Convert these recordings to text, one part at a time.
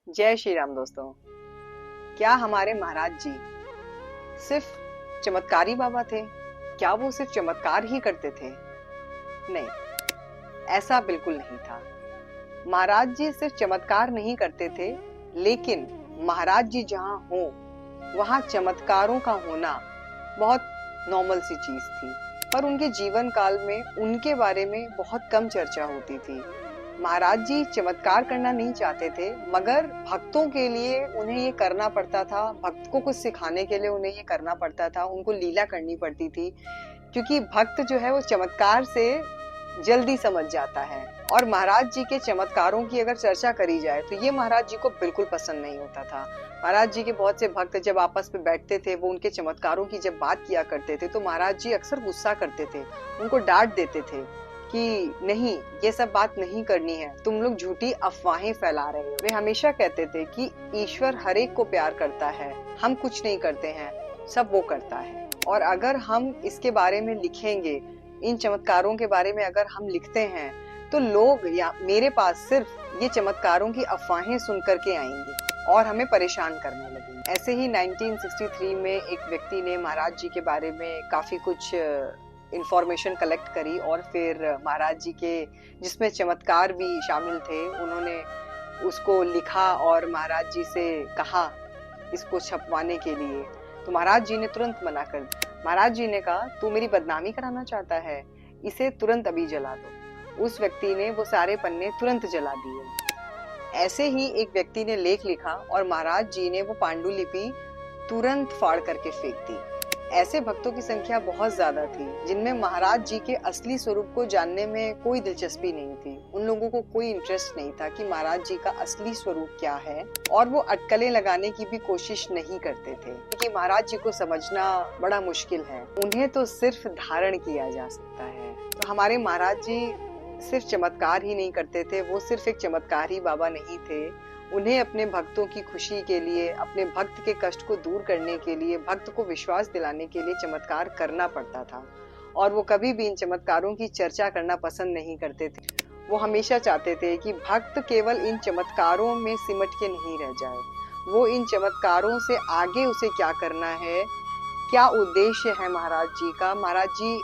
जय श्री राम दोस्तों। क्या हमारे महाराज जी सिर्फ चमत्कारी बाबा थे? क्या वो सिर्फ चमत्कार ही करते थे? नहीं, ऐसा बिल्कुल नहीं था। महाराज जी सिर्फ चमत्कार नहीं करते थे, लेकिन महाराज जी जहाँ हो वहाँ चमत्कारों का होना बहुत नॉर्मल सी चीज थी। पर उनके जीवन काल में उनके बारे में बहुत कम चर्चा होती थी। महाराज जी चमत्कार करना नहीं चाहते थे, मगर भक्तों के लिए उन्हें ये करना पड़ता था। भक्त को कुछ सिखाने के लिए उन्हें ये करना पड़ता था, उनको लीला करनी पड़ती थी, क्योंकि भक्त जो है वो चमत्कार से जल्दी समझ जाता है। और महाराज जी के चमत्कारों की अगर चर्चा करी जाए तो ये महाराज जी को बिल्कुल पसंद नहीं होता था। महाराज जी के बहुत से भक्त जब आपस में बैठते थे, वो उनके चमत्कारों की जब बात किया करते थे तो महाराज जी अक्सर गुस्सा करते थे, उनको डांट देते थे कि नहीं, ये सब बात नहीं करनी है, तुम लोग झूठी अफवाहें फैला रहे हो। वे हमेशा कहते थे कि ईश्वर हर एक को प्यार करता है, हम कुछ नहीं करते हैं, सब वो करता है। और अगर हम इसके बारे में लिखेंगे, इन चमत्कारों के बारे में अगर हम लिखते हैं, तो लोग या मेरे पास सिर्फ ये चमत्कारों की अफवाहें सुन करके आएंगे और हमें परेशान करने लगेंगे। ऐसे ही 1963 में एक व्यक्ति ने महाराज जी के बारे में काफी कुछ इंफॉर्मेशन कलेक्ट करी और फिर महाराज जी के, जिसमें चमत्कार भी शामिल थे, उन्होंने उसको लिखा और महाराज जी से कहा इसको छपवाने के लिए। तो महाराज जी ने तुरंत मना कर दिया। महाराज जी ने कहा, तू मेरी बदनामी कराना चाहता है, इसे तुरंत अभी जला दो। उस व्यक्ति ने वो सारे पन्ने तुरंत जला दिए। ऐसे ही एक व्यक्ति ने लेख लिखा और महाराज जी ने वो पांडुलिपि तुरंत फाड़ करके फेंक दी। ऐसे भक्तों की संख्या बहुत ज्यादा थी जिनमें महाराज जी के असली स्वरूप को जानने में कोई दिलचस्पी नहीं थी। उन लोगों को कोई इंटरेस्ट नहीं था कि महाराज जी का असली स्वरूप क्या है, और वो अटकलें लगाने की भी कोशिश नहीं करते थे, क्योंकि महाराज जी को समझना बड़ा मुश्किल है, उन्हें तो सिर्फ धारण किया जा सकता है। तो हमारे महाराज जी सिर्फ चमत्कार ही नहीं करते थे, वो सिर्फ एक चमत्कारी बाबा नहीं थे। उन्हें अपने भक्तों की खुशी के लिए, अपने भक्त के कष्ट को दूर करने के लिए, भक्त को विश्वास दिलाने के लिए चमत्कार करना पड़ता था। और वो कभी भी इन चमत्कारों की चर्चा करना पसंद नहीं करते थे। वो हमेशा चाहते थे कि भक्त केवल इन चमत्कारों में सिमट के नहीं रह जाए, वो इन चमत्कारों से आगे उसे क्या करना है, क्या उद्देश्य है महाराज जी का, महाराज जी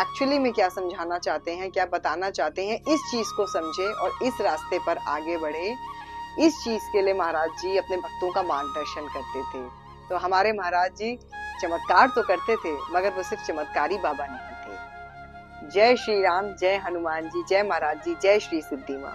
एक्चुअली में क्या समझाना चाहते हैं, क्या बताना चाहते हैं, इस चीज को समझे और इस रास्ते पर आगे बढ़े। इस चीज के लिए महाराज जी अपने भक्तों का मार्गदर्शन करते थे। तो हमारे महाराज जी चमत्कार तो करते थे, मगर वो सिर्फ चमत्कारी बाबा नहीं थे। जय श्री राम, जय हनुमान जी, जय महाराज जी, जय श्री सिद्धि माँ।